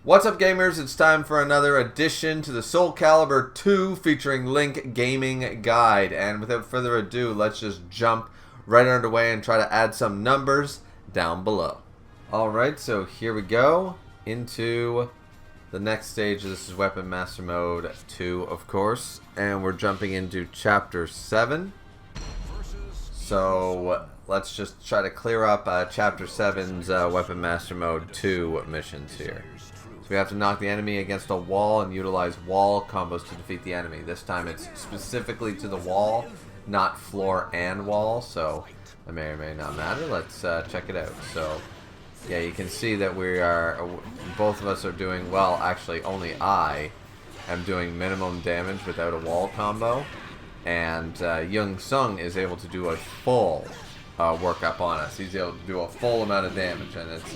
What's up, gamers? It's time for another edition to the Soul Calibur 2 featuring Link Gaming Guide. And without further ado, let's just jump right underway and try to add some numbers down below. Alright, so here we go into the next stage. This is Weapon Master Mode 2, of course. And we're jumping into Chapter 7. So let's just try to clear up Chapter 7's Weapon Master Mode 2 missions here. So we have to knock the enemy against a wall and utilize wall combos to defeat the enemy. This time it's specifically to the wall, not floor and wall, so it may or may not matter. Let's check it out. So yeah, you can see that both of us are doing well. Actually, only I am doing minimum damage without a wall combo, and Young Sung is able to do a full workup on us. He's able to do a full amount of damage, and it's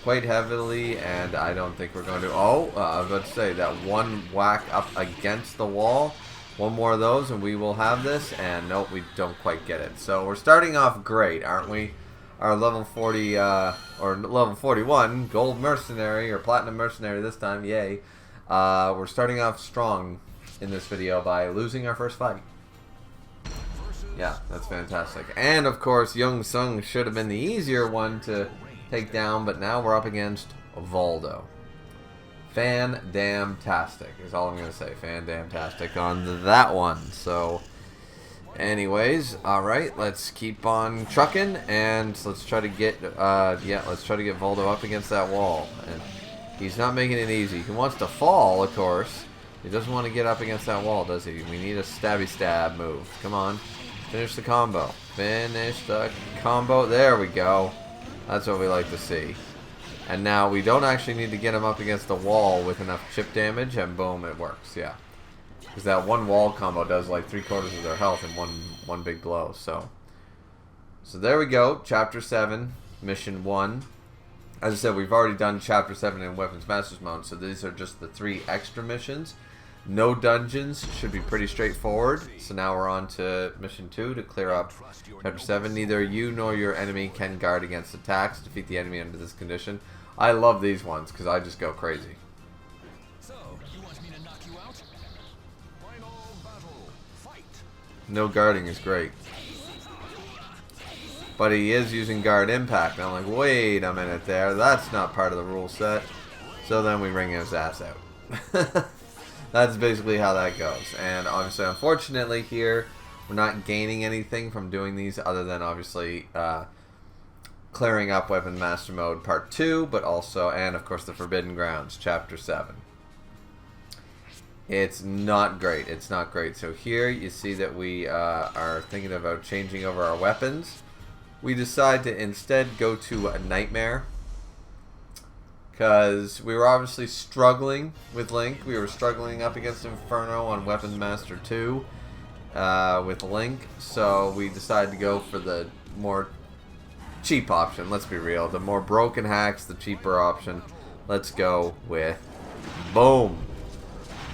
quite heavily, and I don't think we're going to... I was about to say, that one whack up against the wall, one more of those, and we will have this, and nope, we don't quite get it. So we're starting off great, aren't we? Our level 40, or level 41, Gold Mercenary, or Platinum Mercenary this time, yay. We're starting off strong in this video by losing our first fight. Yeah, that's fantastic. And, of course, Young Sung should have been the easier one to take down, but now we're up against Voldo. Fan-damn-tastic is all I'm going to say. Fan-damn-tastic on that one. So, anyways, alright, let's keep on trucking, and let's try to get, let's try to get Voldo up against that wall. And he's not making it easy. He wants to fall, of course. He doesn't want to get up against that wall, does he? We need a stabby-stab move. Come on. Finish the combo. Finish the combo. There we go. That's what we like to see. And now we don't actually need to get him up against the wall with enough chip damage, and boom, it works. Yeah. Because that one wall combo does like 3/4 of their health in one big blow. So there we go. Chapter 7, Mission 1. As I said, we've already done Chapter 7 in Weapons Masters mode, so these are just the 3 extra missions. No dungeons, should be pretty straightforward. So now we're on to Mission 2 to clear up Chapter 7. Neither you nor your enemy can guard against attacks. Defeat the enemy under this condition. I love these ones because I just go crazy. So, you want me to knock you out? Final battle. Fight. No guarding is great. But he is using guard impact. And I'm like, wait a minute there. That's not part of the rule set. So then we wring his ass out. That's basically how that goes. And obviously, unfortunately here, we're not gaining anything from doing these other than obviously clearing up Weapon Master Mode Part 2, but also, and of course, the Forbidden Grounds, Chapter 7. It's not great. It's not great. So here you see that we are thinking about changing over our weapons. We decide to instead go to a Nightmare, because we were obviously struggling with Link. We were struggling up against Inferno on Weapons Master 2 with Link. So we decided to go for the more cheap option. Let's be real. The more broken hacks, the cheaper option. Let's go with Boom.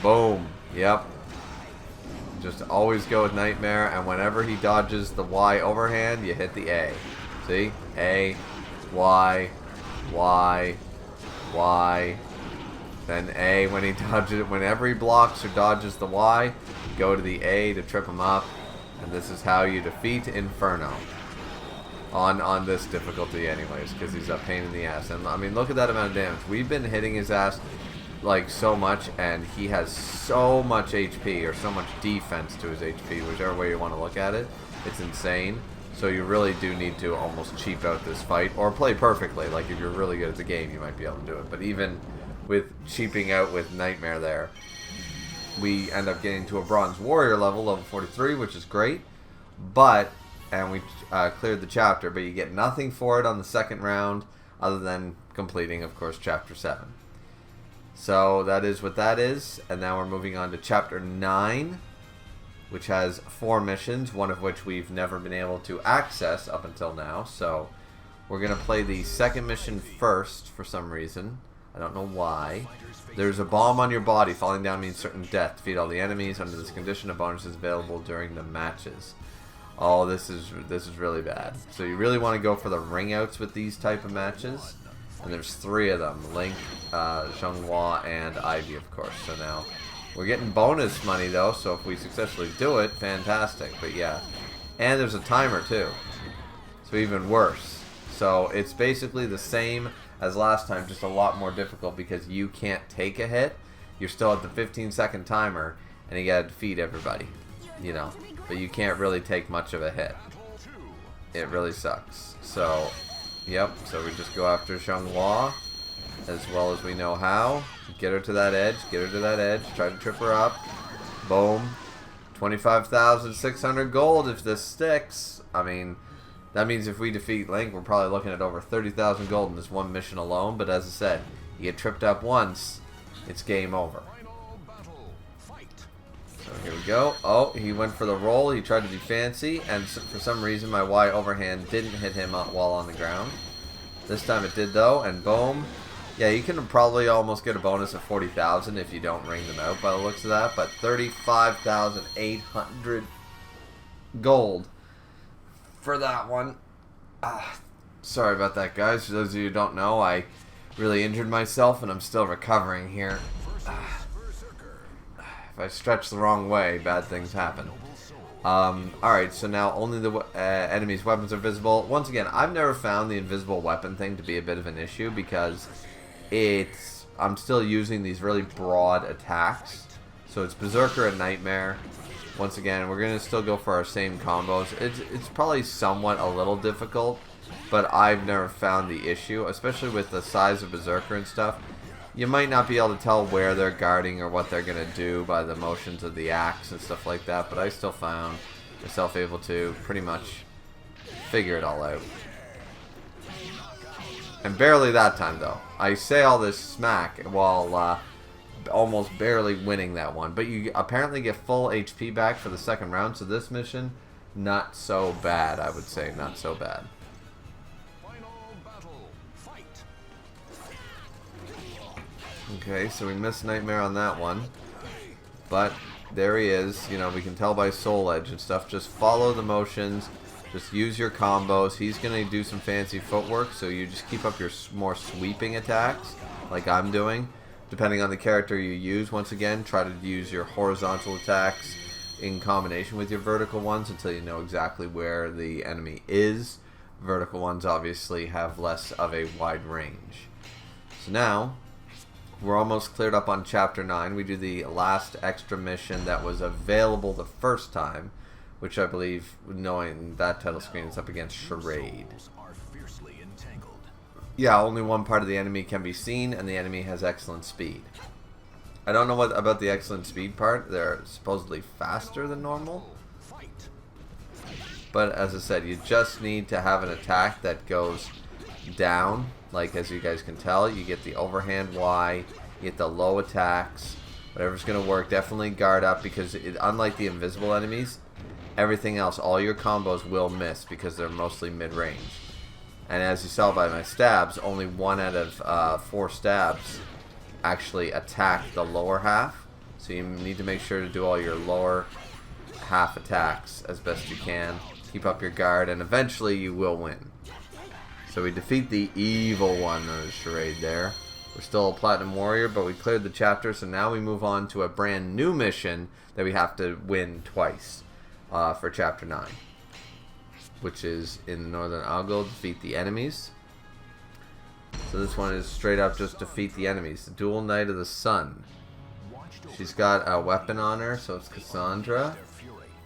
Boom. Yep. Just always go with Nightmare. And whenever he dodges the Y overhand, you hit the A. See? A, Y, Y, Y, then A when he dodges it. Whenever he blocks or dodges the Y, go to the A to trip him up, and this is how you defeat Inferno on this difficulty anyways, because he's a pain in the ass. And I mean, look at that amount of damage. We've been hitting his ass like so much, and he has so much HP, or so much defense to his HP, whichever way you want to look at it. It's insane. So you really do need to almost cheap out this fight, or play perfectly. Like if you're really good at the game, you might be able to do it. But even with cheaping out with Nightmare there, we end up getting to a Bronze Warrior level 43, which is great. And we cleared the chapter, but you get nothing for it on the second round, other than completing, of course, Chapter 7. So that is what that is. And now we're moving on to Chapter 9. Which has 4 missions, one of which we've never been able to access up until now. So we're going to play the second mission first for some reason. I don't know why. There's a bomb on your body. Falling down means certain death. Defeat all the enemies. Under this condition, a bonus is available during the matches. Oh, this is really bad. So you really want to go for the ring outs with these type of matches. And there's 3 of them. Link, Xianghua, and Ivy, of course. So now we're getting bonus money, though. So if we successfully do it, fantastic. But yeah. And there's a timer, too. So even worse. So it's basically the same as last time, just a lot more difficult because you can't take a hit. You're still at the 15-second timer, and you gotta defeat everybody. You know. But you can't really take much of a hit. It really sucks. So... Yep, so we just go after Xianghua as well as we know how. Get her to that edge, try to trip her up. Boom. 25,600 gold if this sticks. I mean, that means if we defeat Link, we're probably looking at over 30,000 gold in this one mission alone. But as I said, you get tripped up once, it's game over. So here we go. Oh, he went for the roll. He tried to be fancy, and for some reason my Y overhand didn't hit him while on the ground. This time it did, though, and boom. Yeah, you can probably almost get a bonus of 40,000 if you don't ring them out by the looks of that, but 35,800 gold for that one. Sorry about that, guys. For those of you who don't know, I really injured myself, and I'm still recovering here. If I stretch the wrong way, bad things happen. Alright, so now only the enemy's weapons are visible. Once again, I've never found the invisible weapon thing to be a bit of an issue because I'm still using these really broad attacks. So it's Berserker and Nightmare. Once again, we're going to still go for our same combos. It's probably somewhat a little difficult, but I've never found the issue, especially with the size of Berserker and stuff. You might not be able to tell where they're guarding or what they're going to do by the motions of the axe and stuff like that, but I still found myself able to pretty much figure it all out. And barely that time, though. I say all this smack while almost barely winning that one. But you apparently get full HP back for the second round, so this mission, not so bad, I would say. Not so bad. Okay, so we missed Nightmare on that one. But there he is. You know, we can tell by Soul Edge and stuff. Just follow the motions. Just use your combos. He's going to do some fancy footwork, so you just keep up your more sweeping attacks, like I'm doing. Depending on the character you use, once again, try to use your horizontal attacks in combination with your vertical ones until you know exactly where the enemy is. Vertical ones obviously have less of a wide range. So now... we're almost cleared up on Chapter 9. We do the last extra mission that was available the first time, which I believe, knowing that title screen, is up against Charade. Yeah, only one part of the enemy can be seen, and the enemy has excellent speed. I don't know what about the excellent speed part. They're supposedly faster than normal. But as I said, you just need to have an attack that goes down. Like, as you guys can tell, you get the overhand Y, you get the low attacks, whatever's going to work. Definitely guard up because, unlike the invisible enemies, everything else, all your combos will miss because they're mostly mid-range. And as you saw by my stabs, only 1 out of 4 stabs actually attack the lower half. So you need to make sure to do all your lower half attacks as best you can. Keep up your guard, and eventually you will win. So we defeat the evil one of the Charade there. We're still a Platinum Warrior, but we cleared the chapter, so now we move on to a brand new mission that we have to win twice for Chapter 9. Which is in the Northern Algo, defeat the enemies. So this one is straight up just defeat the enemies. The Dual Knight of the Sun. She's got a weapon on her, so it's Cassandra.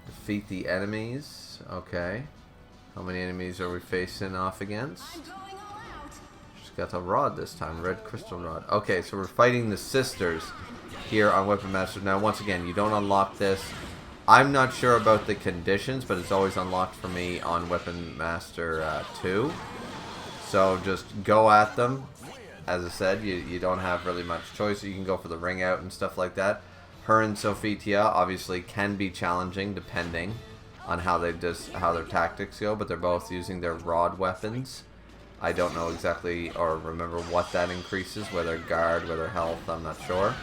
Defeat the enemies. Okay. How many enemies are we facing off against? She's got a rod this time, red crystal rod. Okay, so we're fighting the sisters here on Weapon Master. Now, once again, you don't unlock this. I'm not sure about the conditions, but it's always unlocked for me on Weapon Master 2. So just go at them. As I said, you don't have really much choice. You can go for the ring out and stuff like that. Her and Sophitia obviously can be challenging depending on how their tactics go, but they're both using their rod weapons. I don't know exactly or remember what that increases, whether guard, whether health, I'm not sure.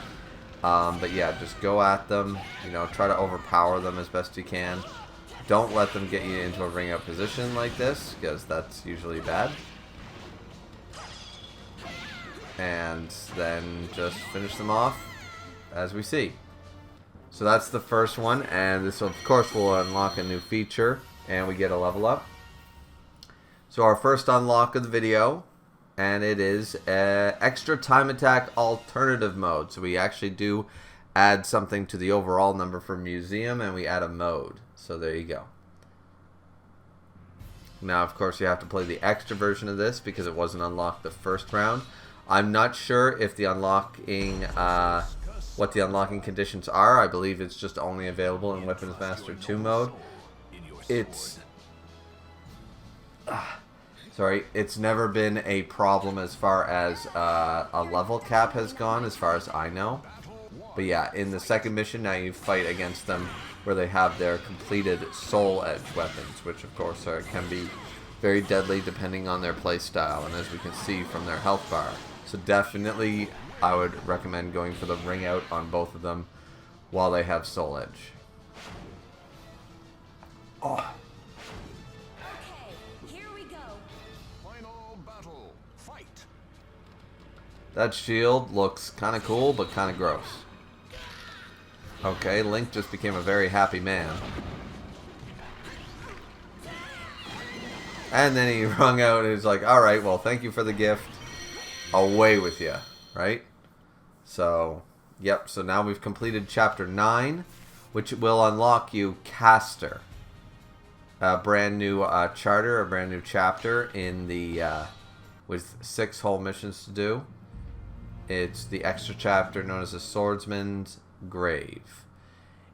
But yeah, just go at them, you know, try to overpower them as best you can. Don't let them get you into a ring out position like this, because that's usually bad. and then just finish them off as we see. So that's the first one, and this of course will unlock a new feature, and we get a level up. So our first unlock of the video, and it is extra time attack alternative mode. So we actually do add something to the overall number for museum, and we add a mode. So there you go. Now of course you have to play the extra version of this because it wasn't unlocked the first round. I'm not sure if the unlocking what the unlocking conditions are. I believe it's just only available in Weapons Master 2 mode. It's it's never been a problem as far as a level cap has gone, as far as I know. But yeah, in the second mission, now you fight against them where they have their completed soul edge weapons, which of course can be very deadly depending on their playstyle, and as we can see from their health bar. So definitely I would recommend going for the ring out on both of them while they have soul edge. Oh. Okay, here we go. Final battle. Fight. That shield looks kind of cool, but kind of gross. Okay, Link just became a very happy man. And then he rung out and he's like, alright, well, thank you for the gift. Away with you, right? So, yep, so now we've completed Chapter 9, which will unlock you Caster. A brand new charter, a brand new chapter in the, with 6 whole missions to do. It's the extra chapter known as the Swordsman's Grave.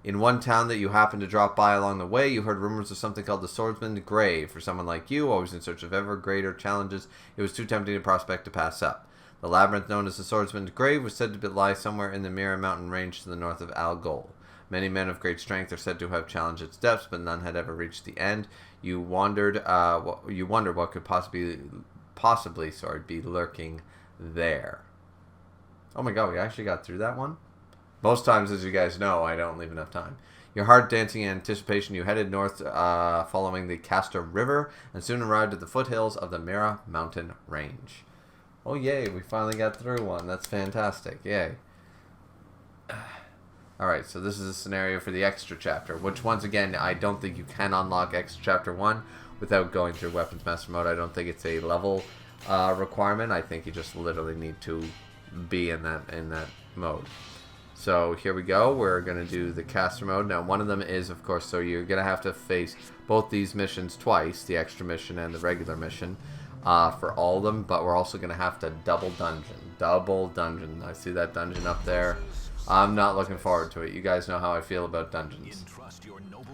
In one town that you happened to drop by along the way, you heard rumors of something called the Swordsman's Grave. For someone like you, always in search of ever greater challenges, it was too tempting a prospect to pass up. The labyrinth known as the Swordsman's Grave was said to lie somewhere in the Mirror Mountain range to the north of Algol. Many men of great strength are said to have challenged its depths, but none had ever reached the end. You wondered what could possibly be lurking there. Oh my god, we actually got through that one? Most times, as you guys know, I don't leave enough time. Your heart dancing in anticipation, you headed north following the Castor River and soon arrived at the foothills of the Mirror Mountain range. Oh yay, we finally got through one. That's fantastic. Yay. Alright, so this is a scenario for the extra chapter, which once again, I don't think you can unlock extra chapter 1 without going through Weapons Master mode. I don't think it's a level requirement. I think you just literally need to be in that mode. So here we go. We're going to do the caster mode. Now one of them is, of course, so you're going to have to face both these missions twice, the extra mission and the regular mission, for all of them, but we're also going to have to double dungeon. I see that dungeon up there. I'm not looking forward to it. You guys know how I feel about dungeons.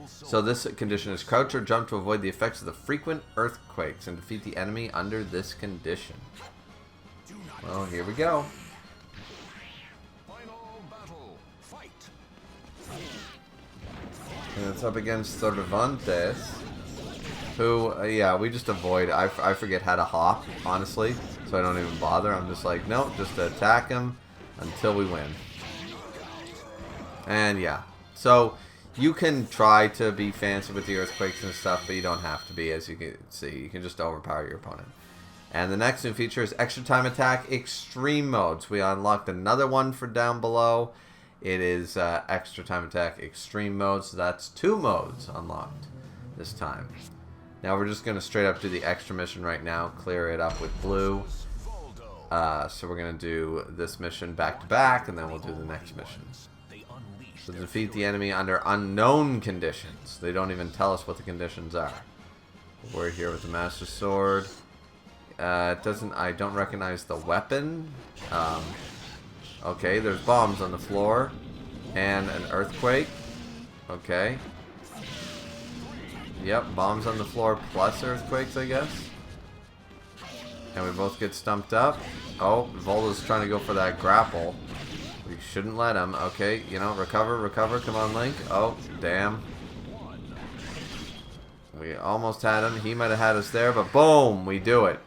So this condition is crouch or jump to avoid the effects of the frequent earthquakes and defeat the enemy under this condition. Well, here we go. And it's up against Cervantes, who, yeah, we just avoid. I forget how to hop, honestly, so I don't even bother. I'm just like, nope, just attack him until we win. And yeah, so you can try to be fancy with the earthquakes and stuff, but you don't have to be, as you can see. You can just overpower your opponent. And the next new feature is Extra Time Attack Extreme Mode. So we unlocked another one for down below. It is Extra Time Attack Extreme Mode, so that's 2 modes unlocked this time. Now we're just going to straight up do the extra mission right now, clear it up with blue. So we're going to do this mission back to back, and then we'll do the next mission. So defeat the enemy under unknown conditions. They don't even tell us what the conditions are. We're here with the Master Sword. I don't recognize the weapon. Okay, there's bombs on the floor. And an earthquake. Okay. Yep, bombs on the floor plus earthquakes, I guess. And we both get stumped up. Oh, Volda's trying to go for that grapple. We shouldn't let him. Okay, you know, recover. Come on, Link. Oh, damn. We almost had him. He might have had us there, but boom! We do it.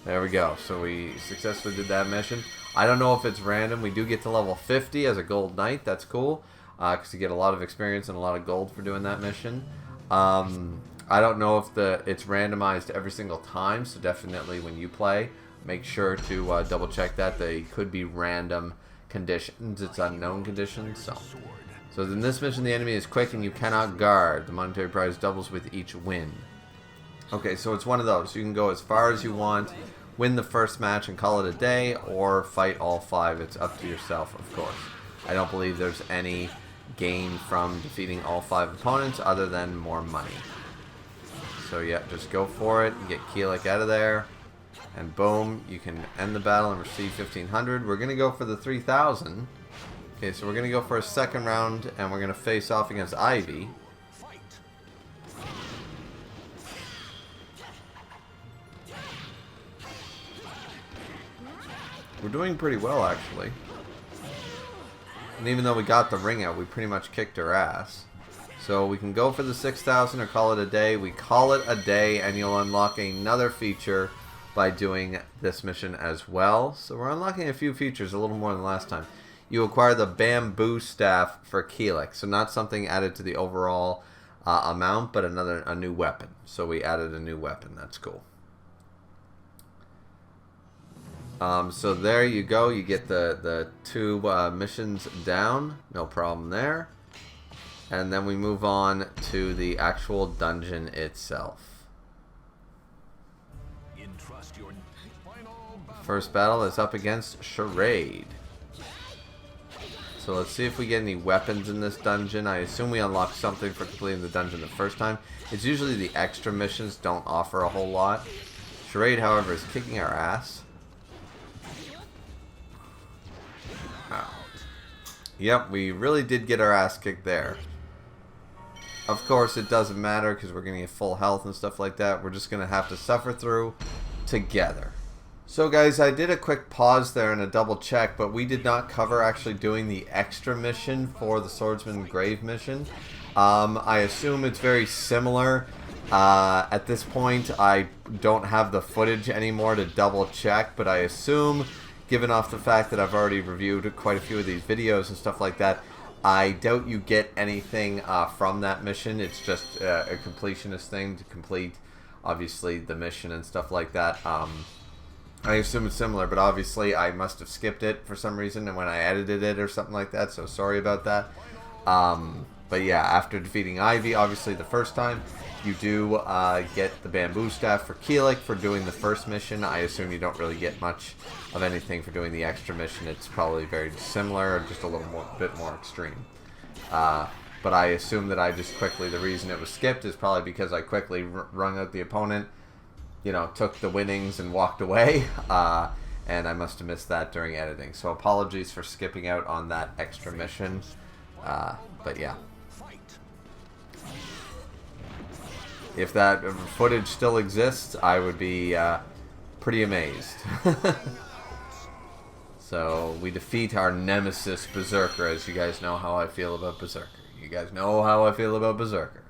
There we go. So we successfully did that mission. I don't know if it's random. We do get to level 50 as a gold knight. That's cool. Because you get a lot of experience and a lot of gold for doing that mission. I don't know if it's randomized every single time. So definitely when you play, make sure to double check that. They could be random conditions. It's unknown conditions. So in this mission, the enemy is quick and you cannot guard. The monetary prize doubles with each win. Okay, so it's one of those. You can go as far as you want, win the first match and call it a day, or fight all 5. It's up to yourself, of course. I don't believe there's any gain from defeating all 5 opponents other than more money. So yeah, just go for it and get Keelik out of there. And boom, you can end the battle and receive 1,500. We're going to go for the 3,000. Okay, so we're going to go for a second round, and we're going to face off against Ivy. We're doing pretty well, actually. And even though we got the ring out, we pretty much kicked her ass. So we can go for the 6,000 or call it a day. We call it a day, and you'll unlock another feature by doing this mission as well. So we're unlocking a few features, a little more than last time. You acquire the bamboo staff for Keelik. So not something added to the overall amount, but a new weapon. So we added a new weapon. That's cool. So there you go. You get the 2 missions down. No problem there. And then we move on to the actual dungeon itself. First battle is up against Charade. So let's see if we get any weapons in this dungeon. I assume we unlocked something for completing the dungeon the first time. It's usually the extra missions don't offer a whole lot. Charade, however, is kicking our ass. Wow. Yep, we really did get our ass kicked there. Of course, it doesn't matter because we're going to get full health and stuff like that. We're just going to have to suffer through together. So guys, I did a quick pause there and a double check, but we did not cover actually doing the extra mission for the Swordsman Grave mission. I assume it's very similar. At this point, I don't have the footage anymore to double check, but I assume, given off the fact that I've already reviewed quite a few of these videos and stuff like that, I doubt you get anything from that mission. It's just a completionist thing to complete, obviously, the mission and stuff like that. I assume it's similar, but obviously I must have skipped it for some reason and when I edited it or something like that, so sorry about that. But yeah, after defeating Ivy, obviously the first time, you do get the bamboo staff for Keelik for doing the first mission. I assume you don't really get much of anything for doing the extra mission. It's probably very similar, or just a little bit more extreme. But I assume that I just quickly, the reason it was skipped is probably because I quickly wrung out the opponent, you know, took the winnings and walked away, and I must have missed that during editing. So apologies for skipping out on that extra mission, but yeah. If that footage still exists, I would be pretty amazed. So we defeat our nemesis Berserker, as you guys know how I feel about Berserker. You guys know how I feel about Berserker.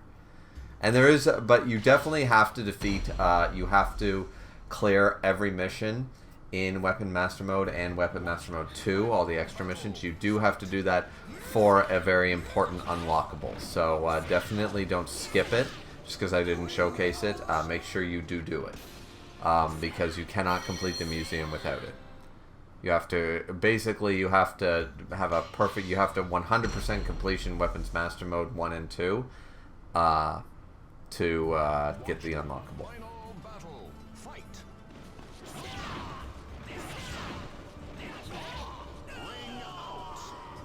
And there is, but you definitely have to defeat, you have to clear every mission in Weapon Master Mode and Weapon Master Mode 2, all the extra missions. You do have to do that for a very important unlockable. So definitely don't skip it, just because I didn't showcase it. Make sure you do it, because you cannot complete the museum without it. You have to, basically, you have to have a perfect, you have to 100% completion Weapons Master Mode 1 and 2, to get the unlockable.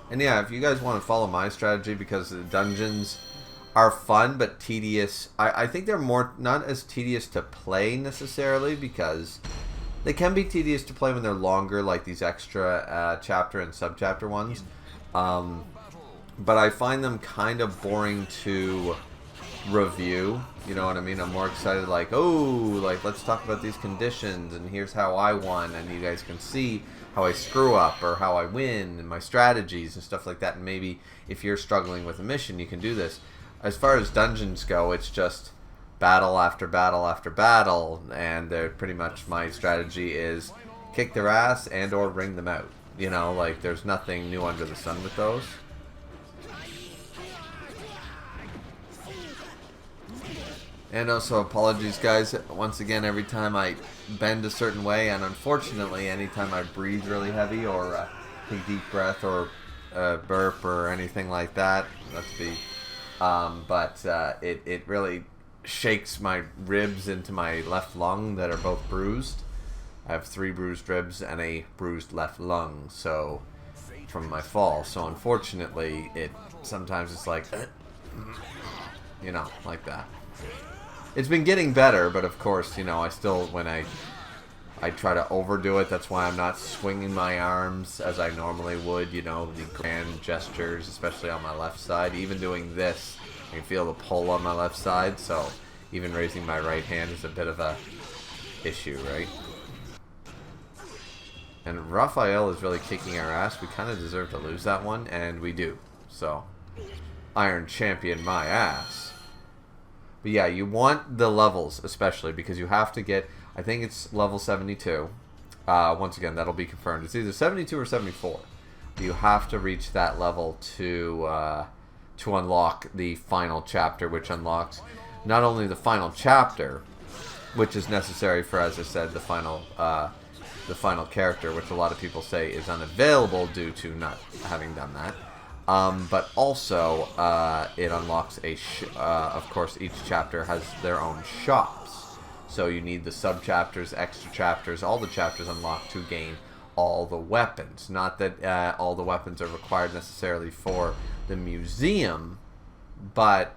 And yeah, if you guys want to follow my strategy, because the dungeons are fun but tedious, I think they're more, not as tedious to play necessarily, because they can be tedious to play when they're longer, like these extra chapter and sub-chapter ones. But I find them kind of boring to review, you know what I mean? I'm more excited, like, oh, like, let's talk about these conditions, and here's how I won, and you guys can see how I screw up, or how I win, and my strategies, and stuff like that. And maybe if you're struggling with a mission, you can do this. As far as dungeons go, it's just battle after battle after battle, and they're pretty much, my strategy is kick their ass and or ring them out. You know, like, there's nothing new under the sun with those. And also apologies, guys. Once again, every time I bend a certain way, and unfortunately, anytime I breathe really heavy or take deep breath or burp or anything like that, it really shakes my ribs into my left lung that are both bruised. I have 3 bruised ribs and a bruised left lung, so from my fall. So unfortunately, sometimes it's like, you know, like that. It's been getting better, but of course, you know, I still, when I try to overdo it, that's why I'm not swinging my arms as I normally would, you know, the grand gestures, especially on my left side. Even doing this, I can feel the pull on my left side, so even raising my right hand is a bit of a issue, right? And Raphael is really kicking our ass. We kind of deserve to lose that one, and we do. So, Iron Champion my ass. But yeah, you want the levels, especially, because you have to get, I think it's level 72. Once again, that'll be confirmed. It's either 72 or 74. You have to reach that level to unlock the final chapter, which unlocks not only the final chapter, which is necessary for, as I said, the final character, which a lot of people say is unavailable due to not having done that. But also, it unlocks of course, each chapter has their own shops. So you need the sub-chapters, extra chapters, all the chapters unlocked to gain all the weapons. Not that all the weapons are required necessarily for the museum, but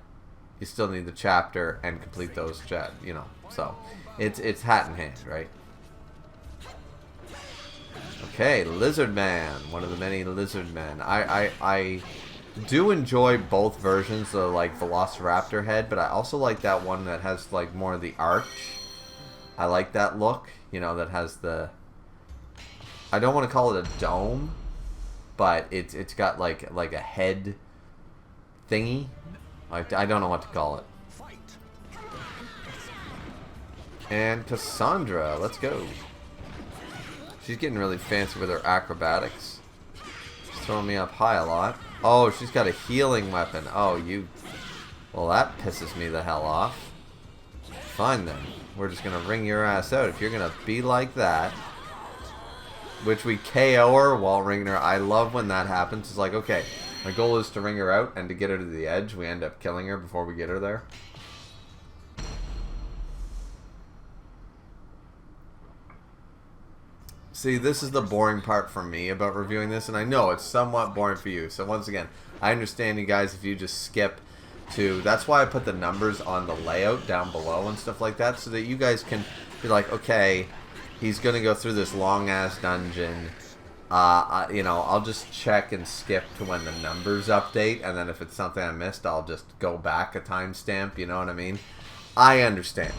you still need the chapter and complete those, you know. So, it's hat in hand, right? Okay, Lizard Man, one of the many Lizard Men. I do enjoy both versions of like Velociraptor head, but I also like that one that has like more of the arch. I like that look, you know, that has the, I don't want to call it a dome, but it's got like a head thingy. I don't know what to call it. And Cassandra, let's go. She's getting really fancy with her acrobatics. She's throwing me up high a lot. Oh, she's got a healing weapon. Oh, well, that pisses me the hell off. Fine then. We're just going to wring your ass out. If you're going to be like that, which we KO her while wringing her. I love when that happens. It's like, okay, my goal is to wring her out and to get her to the edge. We end up killing her before we get her there. See, this is the boring part for me about reviewing this, and I know it's somewhat boring for you. So once again, I understand you guys if you just skip to... That's why I put the numbers on the layout down below and stuff like that, so that you guys can be like, okay, he's going to go through this long-ass dungeon. You know, I'll just check and skip to when the numbers update, and then if it's something I missed, I'll just go back a timestamp, you know what I mean? I understand.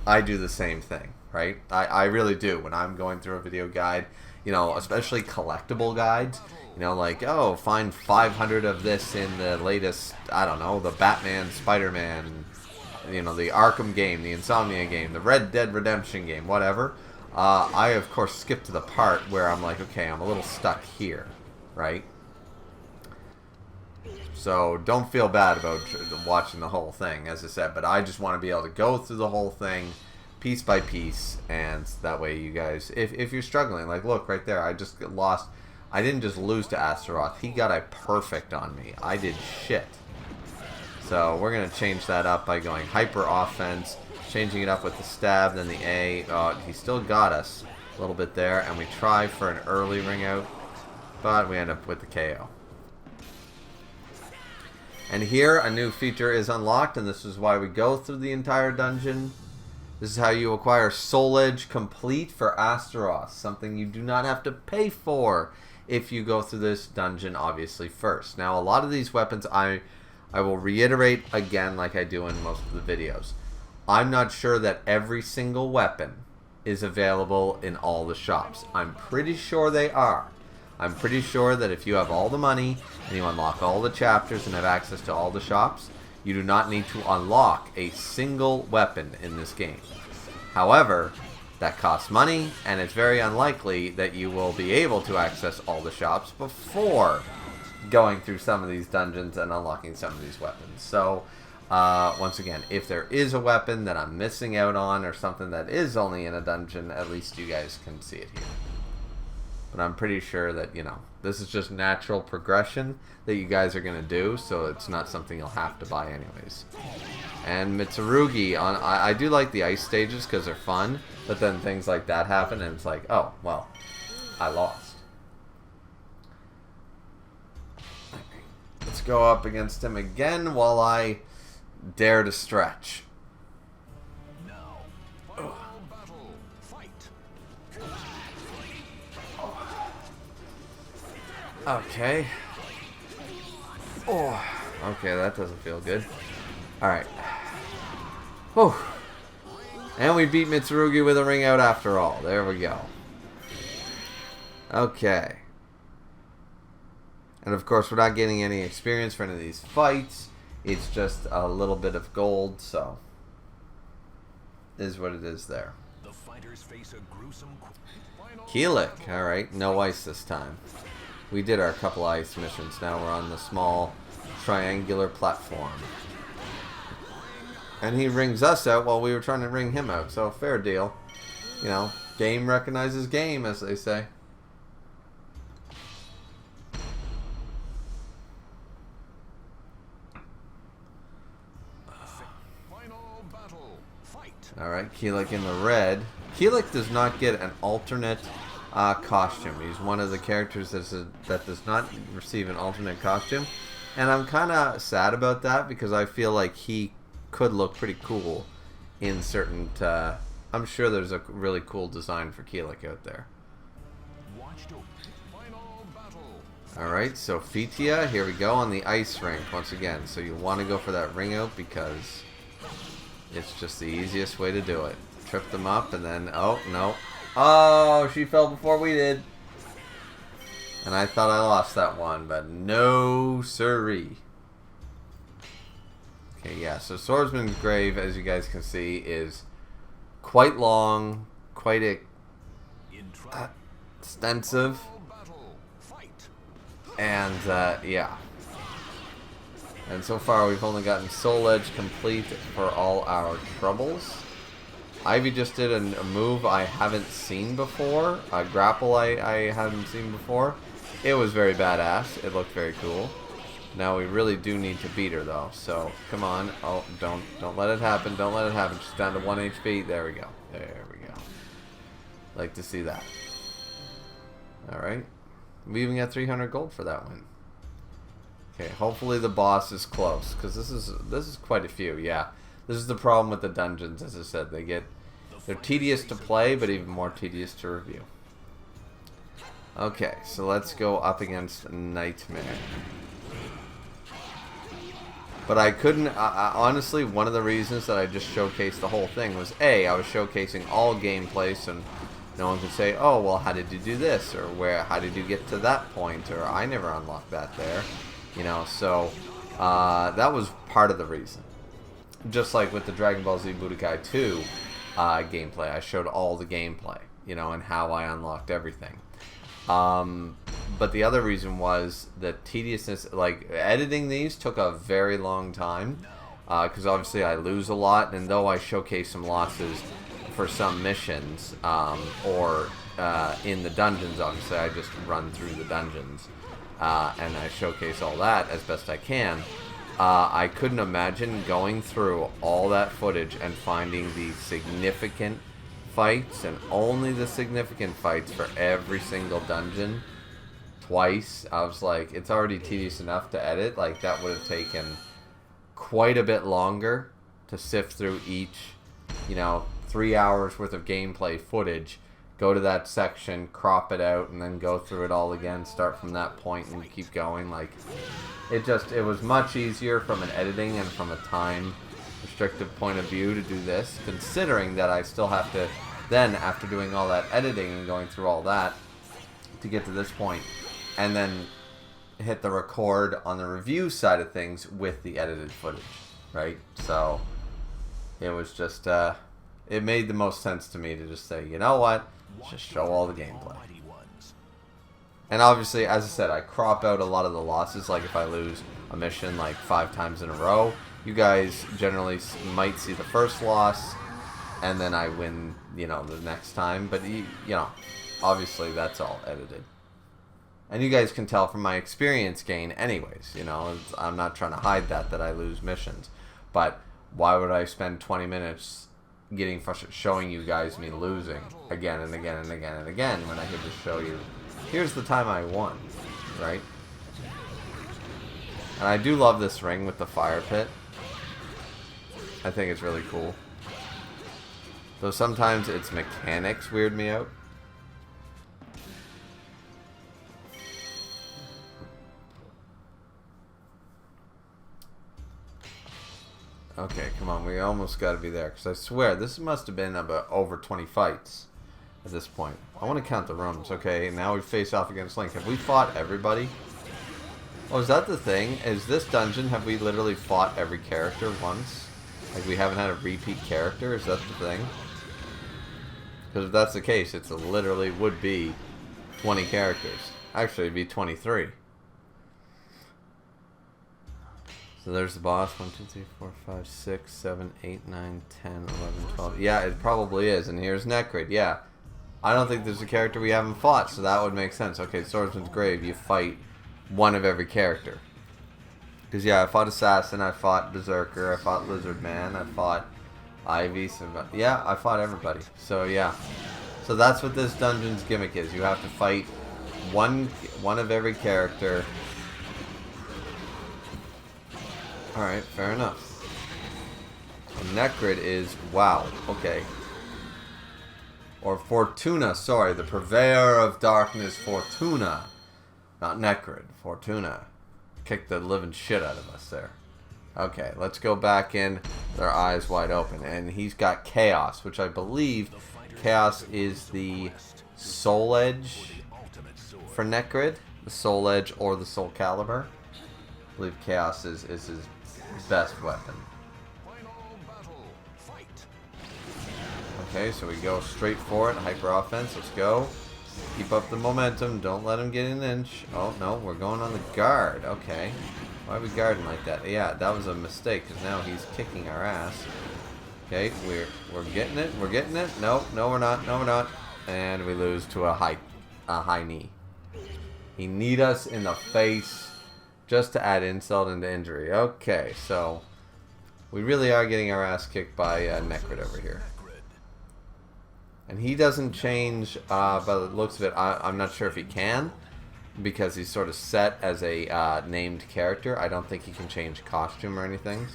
I do the same thing. Right? I really do. When I'm going through a video guide, you know, especially collectible guides, you know, like, oh, find 500 of this in the latest, I don't know, the Batman, Spider-Man, you know, the Arkham game, the Insomnia game, the Red Dead Redemption game, whatever. I, of course, skip to the part where I'm like, okay, I'm a little stuck here, right? So don't feel bad about watching the whole thing, as I said, but I just want to be able to go through the whole thing piece by piece, and that way you guys, if you're struggling, like, look right there, I just lost, I didn't just lose to Astaroth, he got a perfect on me. I did shit. So we're going to change that up by going hyper offense, changing it up with the stab, then the A. He still got us a little bit there, and we try for an early ring out, but we end up with the KO. And here a new feature is unlocked, and this is why we go through the entire dungeon. This is how you acquire Soul Edge Complete for Astaroth, something you do not have to pay for if you go through this dungeon, obviously, first. Now, a lot of these weapons, I will reiterate again like I do in most of the videos. I'm not sure that every single weapon is available in all the shops. I'm pretty sure they are. I'm pretty sure that if you have all the money and you unlock all the chapters and have access to all the shops, you do not need to unlock a single weapon in this game. However, that costs money, and it's very unlikely that you will be able to access all the shops before going through some of these dungeons and unlocking some of these weapons. So, Once again, if there is a weapon that I'm missing out on or something that is only in a dungeon, at least you guys can see it here. But I'm pretty sure that, you know, this is just natural progression that you guys are going to do, so it's not something you'll have to buy anyways. And Mitsurugi, I do like the ice stages because they're fun, but then things like that happen and it's like, oh, well, I lost. Let's go up against him again while I dare to stretch. Now, final battle. Fight. Okay. Oh, okay, that doesn't feel good. Alright. Whew. And we beat Mitsurugi with a ring out after all. There we go. Okay. And of course, we're not getting any experience for any of these fights. It's just a little bit of gold, so is what it is there. The fighters face a gruesome Keelik. Alright, no ice this time. We did our couple ice missions. Now we're on the small triangular platform. And he rings us out while we were trying to ring him out. So, fair deal. You know, game recognizes game, as they say. final battle. Fight. Alright, Keelik in the red. Keelik does not get an alternate costume. He's one of the characters that does not receive an alternate costume. And I'm kind of sad about that because I feel like he could look pretty cool in certain... I'm sure there's a really cool design for Keelik out there. Final battle. Alright, so Fitia, here we go on the ice rink once again. So you want to go for that ring out because it's just the easiest way to do it. Trip them up and then... Oh, no. Oh, she fell before we did. And I thought I lost that one, but no siree. Okay, yeah, so Swordsman's Grave, as you guys can see, is quite long, quite extensive. And, yeah. And so far we've only gotten Soul Edge complete for all our troubles. Ivy just did a move I haven't seen before. A grapple I haven't seen before. It was very badass. It looked very cool. Now we really do need to beat her though. So come on. Oh, don't let it happen. Don't let it happen. She's down to 1 HP. There we go. There we go. Like to see that. Alright. We even got 300 gold for that one. Okay, hopefully the boss is close. Because this is quite a few, yeah. This is the problem with the dungeons, as I said. They're tedious to play, but even more tedious to review. Okay, so let's go up against Nightmare. But I couldn't, honestly, one of the reasons that I just showcased the whole thing was, A, I was showcasing all gameplay, so no one could say, oh, well, how did you do this? Or how did you get to that point? Or I never unlocked that there. You know, so that was part of the reason. Just like with the Dragon Ball Z Budokai 2 gameplay, I showed all the gameplay, you know, and how I unlocked everything. But the other reason was the tediousness, like editing these took a very long time because obviously I lose a lot, and though I showcase some losses for some missions or in the dungeons, obviously I just run through the dungeons and I showcase all that as best I can. I couldn't imagine going through all that footage and finding the significant fights and only the significant fights for every single dungeon twice. I was like, it's already tedious enough to edit. Like, that would have taken quite a bit longer to sift through each, you know, 3 hours worth of gameplay footage, go to that section, crop it out, and then go through it all again, start from that point and keep going. Like, it was much easier from an editing and from a time restrictive point of view to do this, considering that I still have to then, after doing all that editing and going through all that to get to this point, and then hit the record on the review side of things with the edited footage, right? So it was just it made the most sense to me to just say, you know what, just show all the gameplay. And obviously, as I said, I crop out a lot of the losses. Like if I lose a mission like 5 times in a row, You guys generally might see the first loss, and then I win, you know, the next time. But, you know, obviously that's all edited. And you guys can tell from my experience gain anyways, you know. I'm not trying to hide that I lose missions. But why would I spend 20 minutes getting frustrated showing you guys me losing again and again and again and again when I could just show you, here's the time I won, right? And I do love this ring with the fire pit. I think it's really cool. Though sometimes its mechanics weird me out. Okay, come on. We almost got to be there. Because I swear, this must have been about over 20 fights at this point. I want to count the rooms. Okay, now we face off against Link. Have we fought everybody? Oh, is that the thing? Is this dungeon, have we literally fought every character once? Like, we haven't had a repeat character? Is that the thing? Because if that's the case, it literally would be 20 characters. Actually, it'd be 23. So there's the boss. 1, 2, 3, 4, 5, 6, 7, 8, 9, 10, 11, 12. Yeah, it probably is. And here's Necrid. Yeah. I don't think there's a character we haven't fought, so that would make sense. Okay, Swordsman's Grave, you fight one of every character. Because, yeah, I fought Assassin, I fought Berserker, I fought Lizard Man, I fought Ivy. Yeah, I fought everybody. So, yeah. So that's what this dungeon's gimmick is. You have to fight one of every character. Alright, fair enough. And Necrid is, wow, okay. Or Fortuna, sorry, the Purveyor of Darkness, Fortuna. Not Necrid, Fortuna. Kicked the living shit out of us there. Okay, let's go back in with our eyes wide open. And he's got Chaos, which I believe Chaos is the Soul Edge for Necrid. The Soul Edge or the Soul Calibur. I believe Chaos is his best weapon. Okay, so we go straight for it. Hyper offense, let's go. Keep up the momentum. Don't let him get an inch. Oh, no, we're going on the guard. Okay. Why are we guarding like that? Yeah, that was a mistake, because now he's kicking our ass. Okay, we're getting it. We're getting it. No, no, we're not. No, we're not. And we lose to a high knee. He kneed us in the face just to add insult into injury. Okay, so we really are getting our ass kicked by Necrid over here. And he doesn't change by the looks of it. I'm not sure if he can, because he's sort of set as a named character. I don't think he can change costume or anything.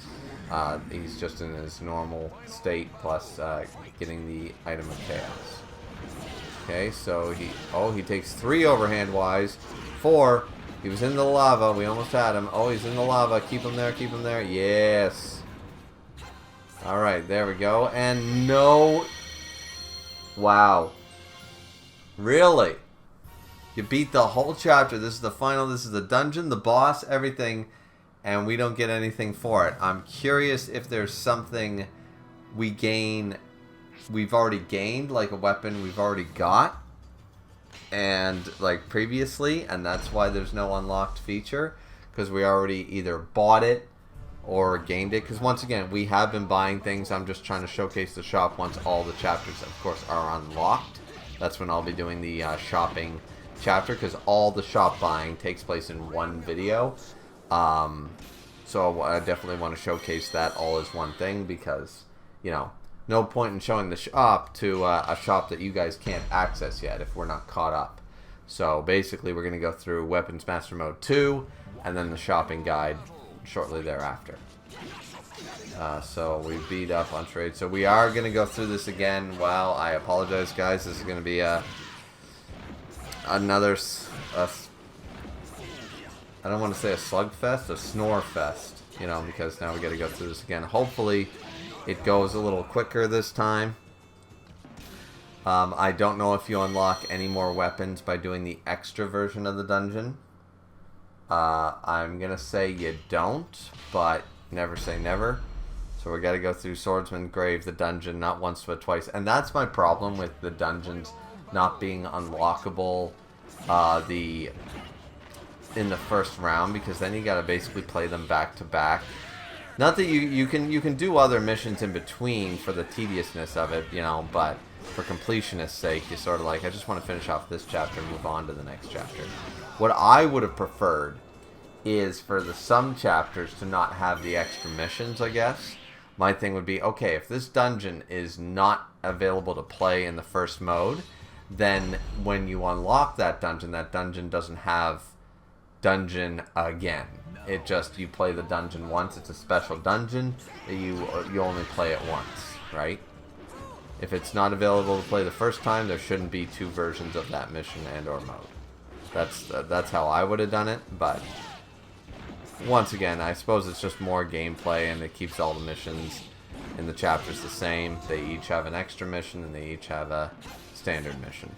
He's just in his normal state, plus getting the item of chaos. Okay, so he takes 3 overhand wise. 4. He was in the lava. We almost had him. Oh, he's in the lava. Keep him there. Keep him there. Yes. All right, there we go. And no. Wow. Really? You beat the whole chapter. This is the final. This is the dungeon, the boss, everything, and we don't get anything for it. I'm curious if there's something we've already gained, like a weapon we've already got, and like previously, and that's why there's no unlocked feature, because we already either bought it or gained it. Because once again, we have been buying things. I'm just trying to showcase the shop once all the chapters, of course, are unlocked. That's when I'll be doing the shopping chapter, because all the shop buying takes place in one video. So I definitely want to showcase that all as one thing, because, you know, no point in showing the shop to a shop that you guys can't access yet if we're not caught up. So basically, we're going to go through Weapons Master Mode 2 and then the shopping guide shortly thereafter. So we beat up on trade. So we are going to go through this again. Wow, I apologize, guys. This is going to be another, I don't want to say a slugfest, a snore fest, you know, because now we got to go through this again. Hopefully it goes a little quicker this time. I don't know if you unlock any more weapons by doing the extra version of the dungeon. I'm going to say you don't, but never say never. So we got to go through Swordsman's Grave, the dungeon, not once but twice. And that's my problem with the dungeons not being unlockable in the first round, because then you got to basically play them back to back. Not that you can do other missions in between for the tediousness of it, you know, but for completionist's sake, you sort of like, I just want to finish off this chapter and move on to the next chapter. What I would have preferred is for some chapters to not have the extra missions, I guess. My thing would be, okay, if this dungeon is not available to play in the first mode, then when you unlock that dungeon doesn't have dungeon again. It just, you play the dungeon once. It's a special dungeon that you only play it once, right? If it's not available to play the first time, there shouldn't be two versions of that mission and or mode. That's how I would have done it, but once again, I suppose it's just more gameplay and it keeps all the missions in the chapters the same. They each have an extra mission and they each have a standard mission.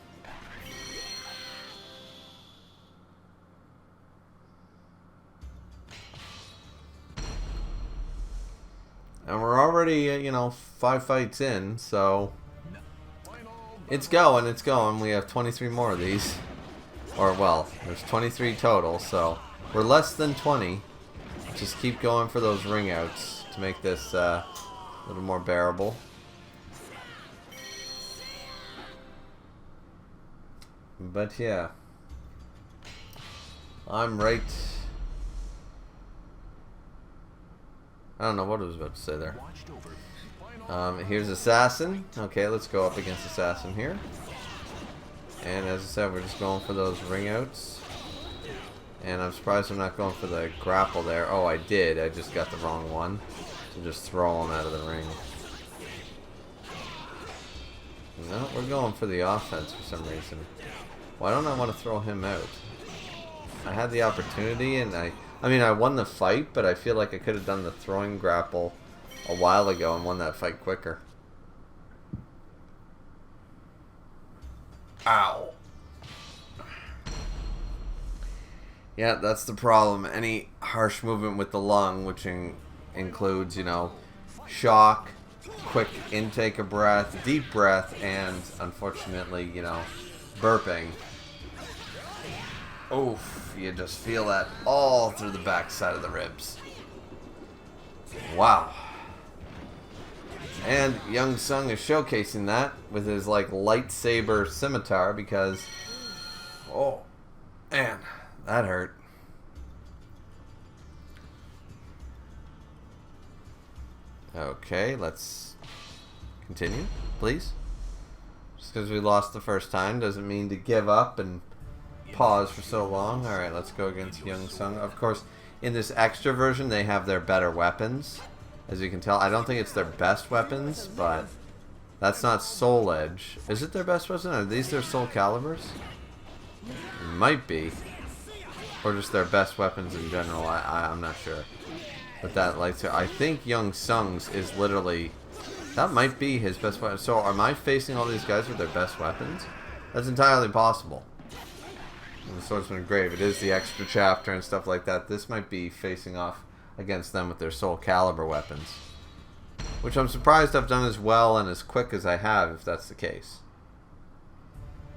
And we're already, you know, 5 fights in, so it's going. We have 23 more of these. Or, well, there's 23 total, so we're less than 20. Just keep going for those ring outs to make this a little more bearable. But yeah, I'm right. I don't know what I was about to say there. Here's Assassin. Okay, let's go up against Assassin here. And as I said, we're just going for those ring outs. And I'm surprised I'm not going for the grapple there. Oh, I did. I just got the wrong one. So just throw him out of the ring. No, we're going for the offense for some reason. Why don't I want to throw him out? I had the opportunity and I mean, I won the fight, but I feel like I could have done the throwing grapple a while ago and won that fight quicker. Ow. Yeah, that's the problem. Any harsh movement with the lung, which includes, you know, shock, quick intake of breath, deep breath, and unfortunately, you know, burping. Oof, you just feel that all through the back side of the ribs. Wow. And Young Sung is showcasing that with his, like, lightsaber scimitar because, oh, man, that hurt. Okay, let's continue, please. Just because we lost the first time doesn't mean to give up and pause for so long. Alright, let's go against Young Sung. Of course, in this extra version, they have their better weapons. As you can tell, I don't think it's their best weapons, but that's not Soul Edge. Is it their best weapon? Are these their Soul Calibers? It might be. Or just their best weapons in general. I'm not sure. But that lightsaber, I think Young Sung's is literally, that might be his best weapon. So am I facing all these guys with their best weapons? That's entirely possible. And the Swordsman of Grave, it is the extra chapter and stuff like that. This might be facing off against them with their Soul Calibur weapons. Which I'm surprised I've done as well and as quick as I have, if that's the case.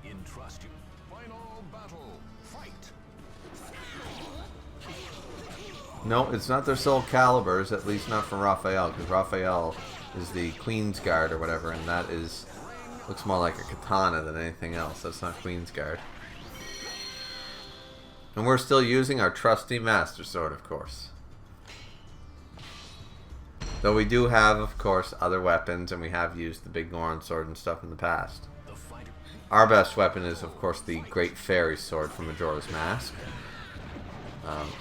Entrust you. Final battle. Fight. No, it's not their Soul Caliburs, at least not from Raphael, because Raphael is the Queen's Guard or whatever, and that is, looks more like a katana than anything else. That's not Queen's Guard. And we're still using our trusty Master Sword, of course. Though we do have, of course, other weapons, and we have used the Big Goron Sword and stuff in the past. Our best weapon is, of course, the Great Fairy Sword from Majora's Mask.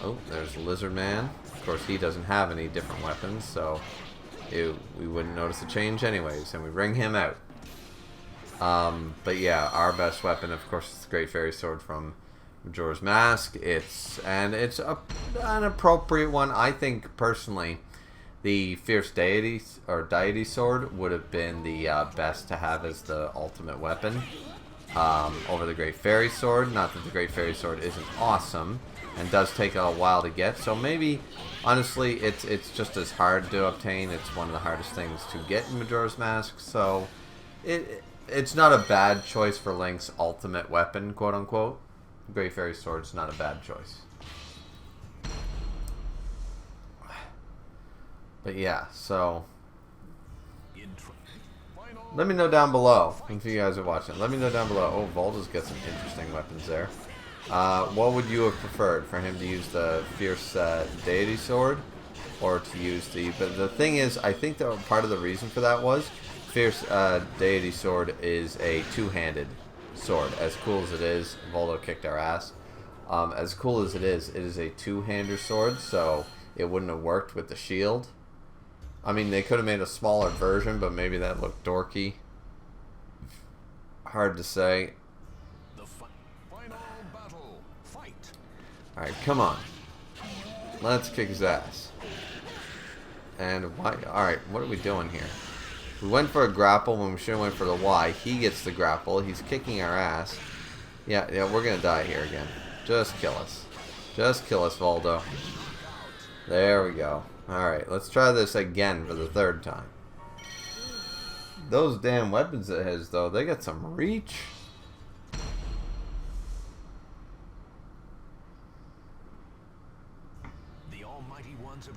Oh, there's Lizard Man. Of course, he doesn't have any different weapons, so we wouldn't notice a change anyways, and we bring him out. But yeah, our best weapon, of course, is the Great Fairy Sword from Majora's Mask. It's an appropriate one. I think, personally, the Fierce Deity or Deity Sword would have been the best to have as the ultimate weapon over the Great Fairy Sword. Not that the Great Fairy Sword isn't awesome and does take a while to get. So maybe, honestly, it's just as hard to obtain. It's one of the hardest things to get in Majora's Mask. So it's not a bad choice for Link's ultimate weapon, quote unquote. The Great Fairy Sword's not a bad choice. But yeah, so Final let me know down below if you guys are watching. Let me know down below. Oh, Volda's got some interesting weapons there. What would you have preferred? For him to use the Fierce Deity Sword? Or to use the... But the thing is, I think that part of the reason for that was Fierce Deity Sword is a two-handed sword. As cool as it is, Voldo kicked our ass. As cool as it is a two-hander sword, so it wouldn't have worked with the shield. I mean, they could have made a smaller version, but maybe that looked dorky. Hard to say. the final battle. Fight. Alright, come on. Let's kick his ass. And why? Alright, what are we doing here? We went for a grapple when we should have went for the Y. He gets the grapple. He's kicking our ass. Yeah, we're going to die here again. Just kill us. Just kill us, Voldo. There we go. Alright, let's try this again for the third time. Those damn weapons it has, though, they got some reach. The almighty ones of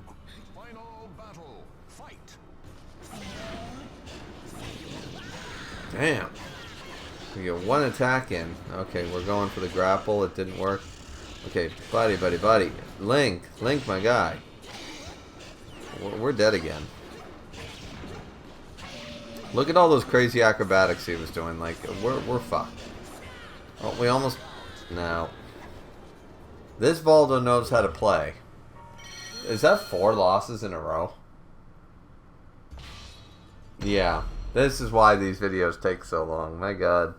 final battle. Fight. Damn. We get one attack in. Okay, we're going for the grapple. It didn't work. Okay, buddy. Link, my guy. We're dead again. Look at all those crazy acrobatics he was doing. Like, we're fucked. Oh, we almost... No. This Voldo knows how to play. Is that 4 losses in a row? Yeah. This is why these videos take so long. My god.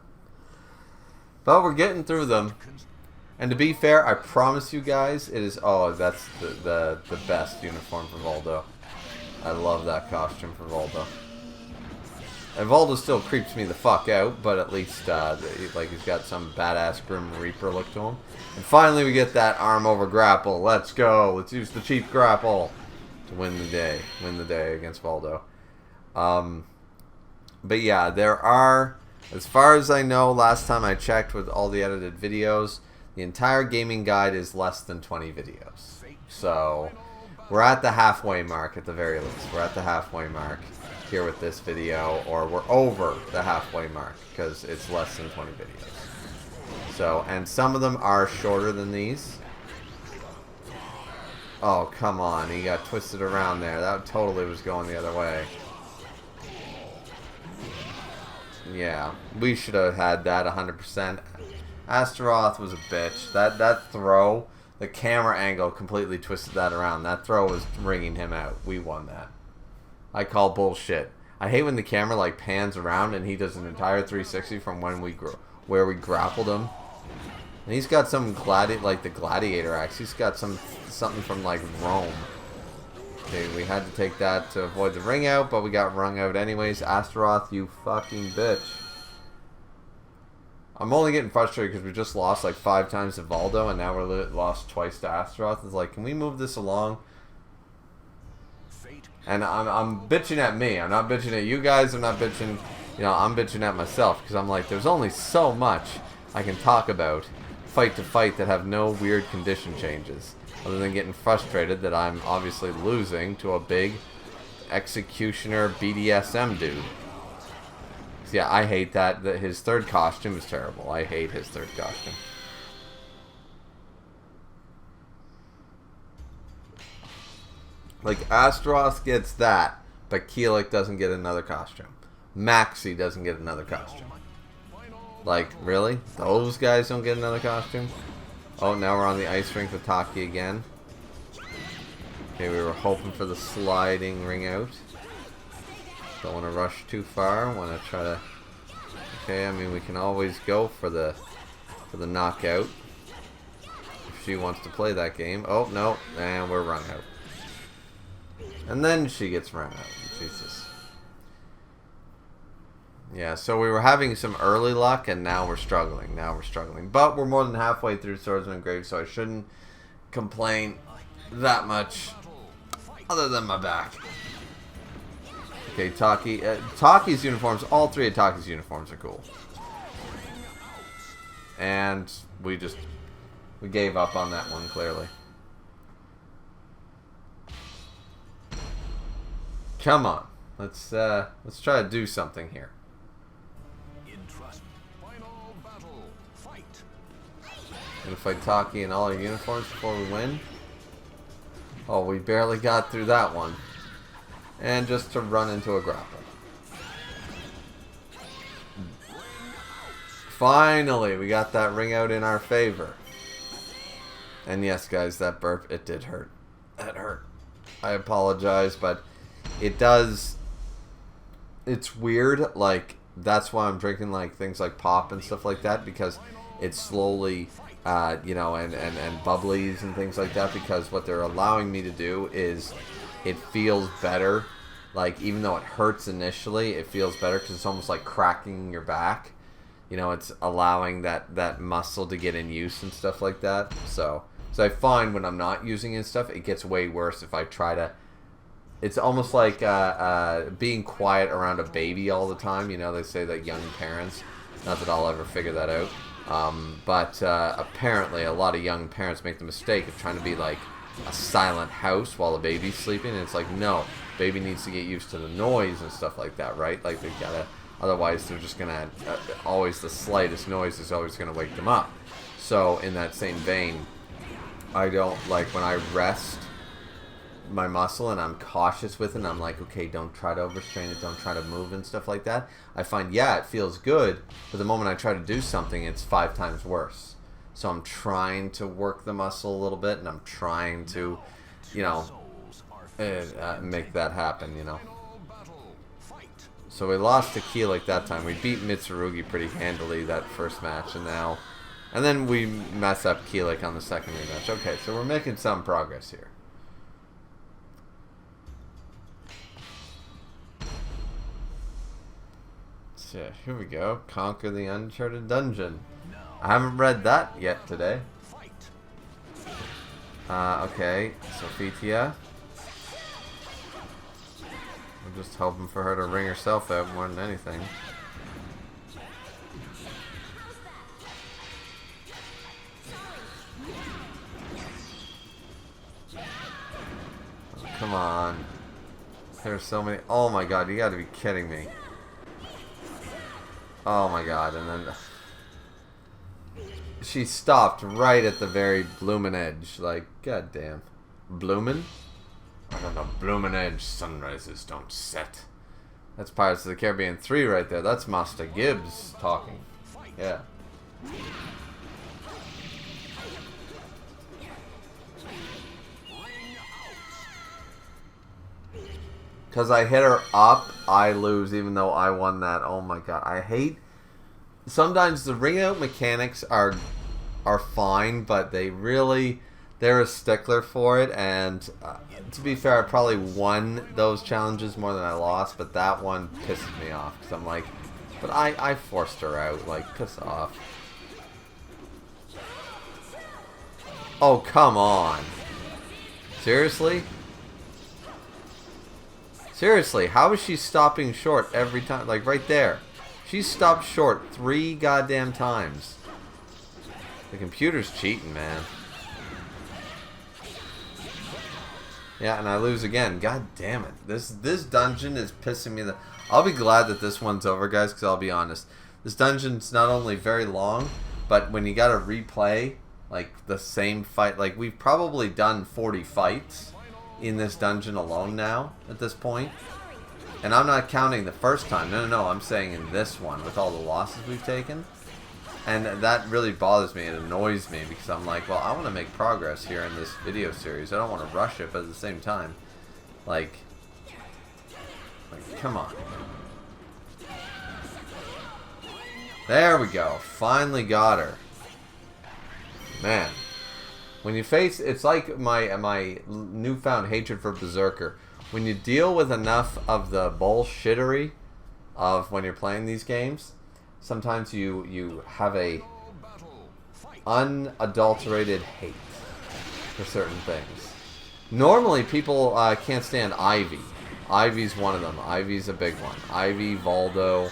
But we're getting through them. And to be fair, I promise you guys, it is... Oh, that's the best uniform for Voldo. I love that costume for Voldo. And Voldo still creeps me the fuck out, but at least, like, he's got some badass Grim Reaper look to him. And finally we get that arm over grapple. Let's go. Let's use the cheap grapple to win the day. Win the day against Voldo. But yeah, there are... As far as I know, last time I checked with all the edited videos, the entire gaming guide is less than 20 videos. So, we're at the halfway mark at the very least. We're at the halfway mark here with this video, or we're over the halfway mark because it's less than 20 videos. So, and some of them are shorter than these. Oh, come on. He got twisted around there. That totally was going the other way. Yeah, we should have had that 100%. Astaroth was a bitch. That throw, the camera angle completely twisted that around. That throw was ringing him out. We won that. I call bullshit. I hate when the camera like pans around and he does an entire 360 from when where we grappled him. And he's got some like the gladiator axe. He's got something from like Rome. Okay, we had to take that to avoid the ring out, but we got rung out anyways. Astaroth, you fucking bitch. I'm only getting frustrated because we just lost like 5 times to Voldo, and now we're lost twice to Astaroth. It's like, can we move this along? And I'm bitching at me. I'm not bitching at you guys. I'm not bitching, you know, I'm bitching at myself because I'm like, there's only so much I can talk about fight to fight that have no weird condition changes. Other than getting frustrated that I'm obviously losing to a big executioner BDSM dude. So yeah, I hate that his third costume is terrible. I hate his third costume. Like, Astaroth gets that, but Keelik doesn't get another costume. Maxi doesn't get another costume. Like, really? Those guys don't get another costume? Oh, now we're on the ice rink with Taki again. Okay, we were hoping for the sliding ring out. Don't want to rush too far. Want to try to... Okay, I mean, we can always go for the knockout. If she wants to play that game. Oh, no. And we're run out. And then she gets run out. Jesus. Yeah, so we were having some early luck, and now we're struggling. But we're more than halfway through Swordsman Grave, so I shouldn't complain that much, other than my back. Okay, Taki. Taki's uniforms, all 3 of Taki's uniforms are cool. And we gave up on that one, clearly. Come on. Let's try to do something here. Entrust. Final battle. Fight. Gonna fight Taki in all our uniforms before we win. Oh, we barely got through that one. And just to run into a grapple. Finally, we got that ring out in our favor. And yes, guys, that burp, it did hurt. That hurt. I apologize, but it does... It's weird, like, that's why I'm drinking, like, things like pop and stuff like that, because it's slowly, you know, and bubblies and things like that, because what they're allowing me to do is it feels better. Like, even though it hurts initially, it feels better because it's almost like cracking your back. You know, it's allowing that muscle to get in use and stuff like that. So I find when I'm not using it and stuff, it gets way worse if I try to... It's almost like being quiet around a baby all the time. You know, they say that young parents... Not that I'll ever figure that out. But apparently a lot of young parents make the mistake of trying to be like a silent house while the baby's sleeping. And it's like, no, baby needs to get used to the noise and stuff like that, right? Like, they gotta... Otherwise, they're just gonna... always the slightest noise is always gonna wake them up. So, in that same vein, I don't... Like, when I rest my muscle and I'm cautious with it, and I'm like, okay, don't try to overstrain it, don't try to move and stuff like that, I find, yeah, it feels good, but the moment I try to do something, it's 5 times worse. So I'm trying to work the muscle a little bit, and I'm trying to, you know, make that happen, you know. So we lost to Keelik that time. We beat Mitsurugi pretty handily that first match, and now... And then we mess up Keelik on the second rematch. Okay, so we're making some progress here. So here we go. Conquer the Uncharted Dungeon. I haven't read that yet today. Okay, Sophia. I'm just hoping for her to ring herself out more than anything. Oh, come on. There's so many. Oh my god, you gotta be kidding me. Oh my god, and then... She stopped right at the very bloomin' edge. Like, goddamn. Bloomin'? I don't know. Bloomin' edge. Sunrises don't set. That's Pirates of the Caribbean 3 right there. That's Master Gibbs talking. Yeah. Because I hit her up, I lose, even though I won that. Oh my god. I hate... Sometimes the ring out mechanics are fine, but they really... They're a stickler for it, and to be fair, I probably won those challenges more than I lost, but that one pisses me off, because I'm like, but I forced her out, like, piss off. Oh, come on. Seriously? Seriously, how is she stopping short every time? Like, right there. She stopped short 3 goddamn times. The computer's cheating, man. Yeah, and I lose again. God damn it. This dungeon is pissing me the... I'll be glad that this one's over, guys, because I'll be honest. This dungeon's not only very long, but when you gotta replay, like, the same fight... Like, we've probably done 40 fights in this dungeon alone now, at this point. And I'm not counting the first time. No, I'm saying in this one, with all the losses we've taken. And that really bothers me. It annoys me because I'm like, well, I want to make progress here in this video series. I don't want to rush it, but at the same time, like come on. There we go. Finally got her. Man. When you face... It's like my newfound hatred for Berserker. When you deal with enough of the bullshittery of when you're playing these games... Sometimes you have a unadulterated hate for certain things. Normally, people can't stand Ivy. Ivy's one of them. Ivy's a big one. Ivy, Valdo,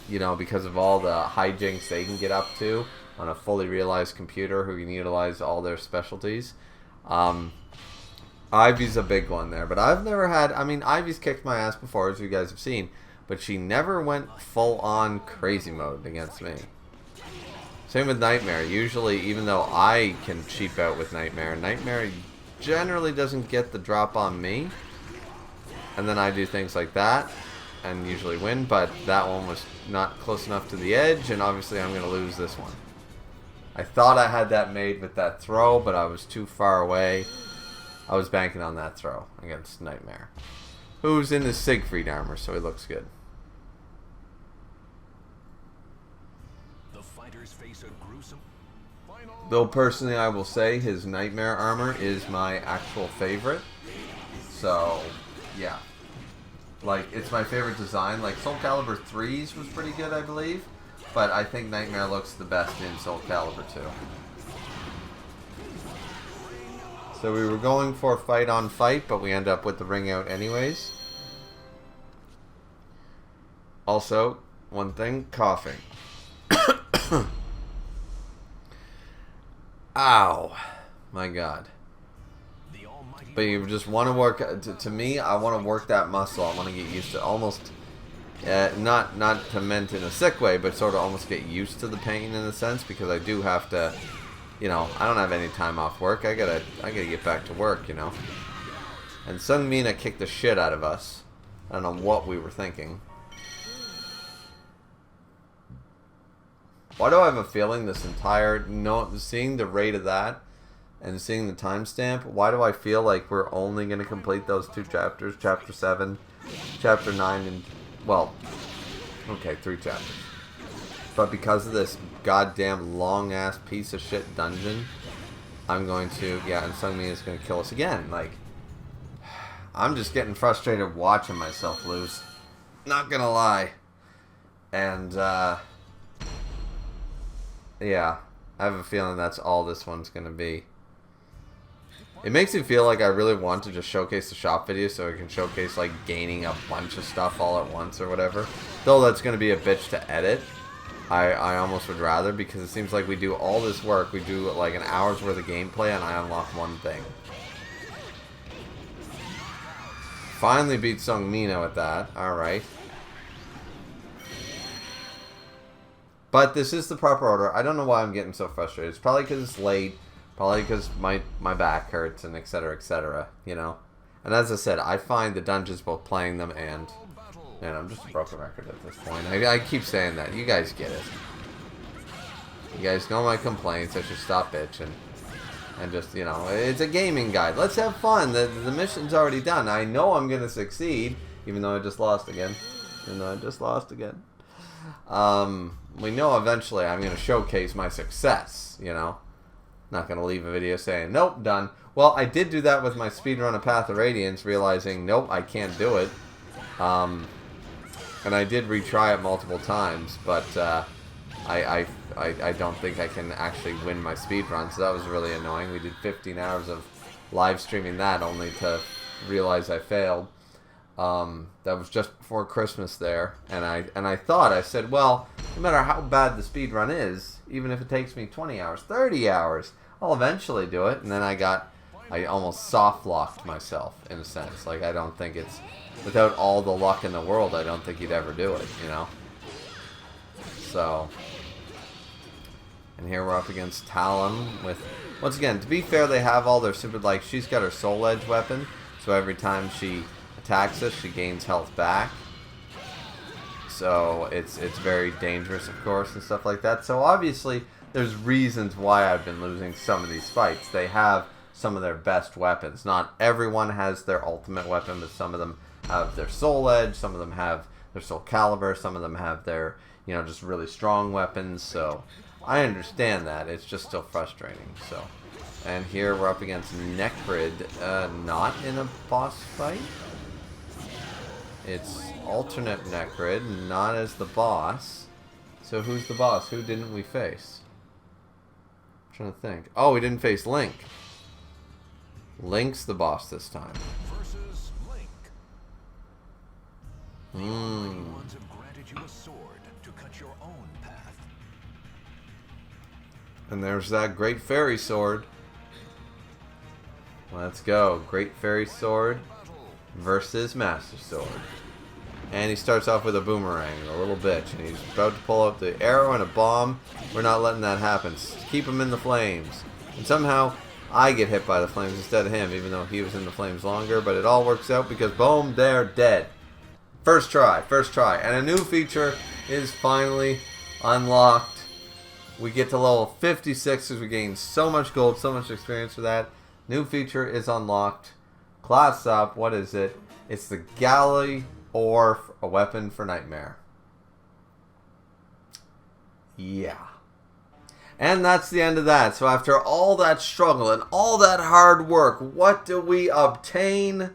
you know, because of all the hijinks they can get up to on a fully realized computer who can utilize all their specialties. Ivy's a big one there, but I've never had... I mean, Ivy's kicked my ass before, as you guys have seen, but she never went full-on crazy mode against me. Same with Nightmare. Usually, even though I can cheap out with Nightmare, Nightmare generally doesn't get the drop on me. And then I do things like that, and usually win, but that one was not close enough to the edge, and obviously I'm going to lose this one. I thought I had that made with that throw, but I was too far away. I was banking on that throw against Nightmare, who's in the Siegfried armor, so he looks good. The fighters face a gruesome final. Though personally, I will say his Nightmare armor is my actual favorite. So, yeah. Like, it's my favorite design. Like, Soul Calibur 3's was pretty good, I believe. But I think Nightmare looks the best in Soul Calibur 2. So we were going for fight on fight, but we end up with the ring out anyways. Also, one thing, coughing. Ow. My God. But you just want to work, to me, I want to work that muscle. I want to get used to almost, not to meant in a sick way, but sort of almost get used to the pain in a sense, because I do have to, you know, I don't have any time off work. I gotta get back to work, you know. And Sung Mina kicked the shit out of us. I don't know what we were thinking. Why do I have a feeling this entire, seeing the rate of that and seeing the timestamp, why do I feel like we're only going to complete those 2 chapters, Chapter 7, Chapter 9, and, well, okay, 3 chapters. But because of this goddamn long-ass piece of shit dungeon, I'm going to, yeah, and Sungmi is going to kill us again. Like, I'm just getting frustrated watching myself lose. Not going to lie. And, yeah, I have a feeling that's all this one's going to be. It makes me feel like I really want to just showcase the shop video so I can showcase, like, gaining a bunch of stuff all at once or whatever. Though that's going to be a bitch to edit. I almost would rather, because it seems like we do all this work. We do, like, an hour's worth of gameplay, and I unlock one thing. Finally beat Sung Mino at that. Alright. But this is the proper order. I don't know why I'm getting so frustrated. It's probably because it's late. Probably because my back hurts and etc., you know. And as I said, I find the dungeons both playing them and I'm just a broken record at this point. I keep saying that. You guys get it. You guys know my complaints. I should stop bitching. And just, you know, it's a gaming guide. Let's have fun. The mission's already done. I know I'm going to succeed, even though I just lost again. We know eventually I'm going to showcase my success, you know. Not going to leave a video saying, nope, done. Well, I did do that with my speedrun of Path of Radiance, realizing, nope, I can't do it. And I did retry it multiple times, but I don't think I can actually win my speedrun, so that was really annoying. We did 15 hours of live streaming that, only to realize I failed. That was just before Christmas there, and I said, well, no matter how bad the speedrun is, even if it takes me 20 hours, 30 hours, I'll eventually do it. And then I almost soft-locked myself, in a sense. Like, I don't think it's, without all the luck in the world, I don't think you'd ever do it, you know? So, and here we're up against Talon with, once again, to be fair, they have all their super, like, she's got her Soul Edge weapon, so every time she attacks us, she gains health back. So it's very dangerous, of course, and stuff like that. So obviously, there's reasons why I've been losing some of these fights. They have some of their best weapons. Not everyone has their ultimate weapon, but some of them have their Soul Edge, some of them have their Soul Calibur, some of them have their, you know, just really strong weapons. So I understand that. It's just still frustrating. So, and here we're up against Necrid, not in a boss fight. It's alternate Necrid, not as the boss. So who's the boss? Who didn't we face? I'm trying to think. Oh, we didn't face Link. Link's the boss this time. Versus Link. The Almighty Ones have granted you a sword to cut your own path. And there's that great fairy sword. Let's go. Great Fairy Sword versus Master Sword. And he starts off with a boomerang, a little bitch. And he's about to pull out the arrow and a bomb. We're not letting that happen. Keep him in the flames. And somehow, I get hit by the flames instead of him, even though he was in the flames longer. But it all works out because, boom, they're dead. First try, first try. And a new feature is finally unlocked. We get to level 56 as we gain so much gold, so much experience for that. New feature is unlocked. Class up. What is it? It's the Galley or a weapon for Nightmare. Yeah. And that's the end of that. So after all that struggle and all that hard work, what do we obtain?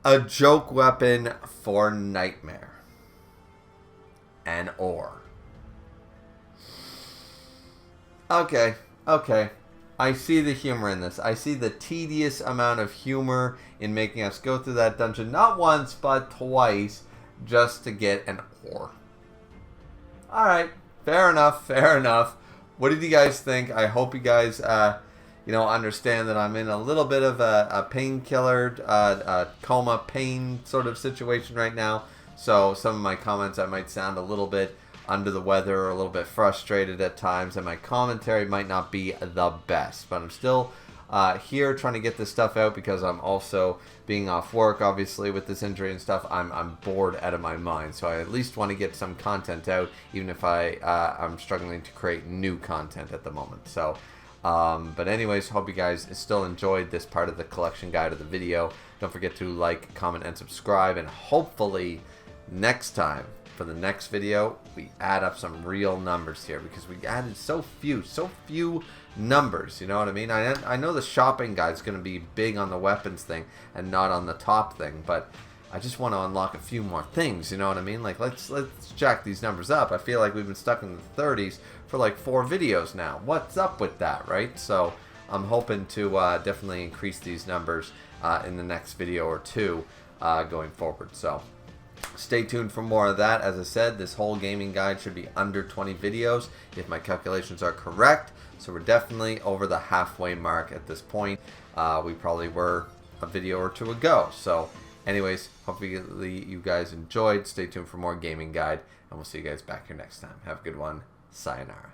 A joke weapon for Nightmare. An ore. Okay, okay. I see the humor in this. I see the tedious amount of humor in making us go through that dungeon not once, but twice, just to get an ore. Alright, fair enough, fair enough. What did you guys think? I hope you guys, understand that I'm in a little bit of a painkiller, coma pain sort of situation right now. So some of my comments, I might sound a little bit under the weather or a little bit frustrated at times, and my commentary might not be the best, but I'm still here trying to get this stuff out because I'm also being off work, obviously, with this injury and stuff. I'm bored out of my mind, so I at least want to get some content out, even if I'm struggling to create new content at the moment. So but anyways, hope you guys still enjoyed this part of the collection guide of the video. Don't forget to like, comment, and subscribe, and hopefully next time, for the next video, we add up some real numbers here, because we added so few numbers, you know what I mean? I know the shopping guide is going to be big on the weapons thing and not on the top thing, but I just want to unlock a few more things, you know what I mean? Like, let's jack these numbers up. I feel like we've been stuck in the 30s for like 4 videos now. What's up with that, right? So I'm hoping to definitely increase these numbers in the next video or two going forward. So stay tuned for more of that. As I said, this whole gaming guide should be under 20 videos if my calculations are correct. So we're definitely over the halfway mark at this point. We probably were a video or two ago. So anyways, hopefully you guys enjoyed. Stay tuned for more gaming guide, and we'll see you guys back here next time. Have a good one. Sayonara.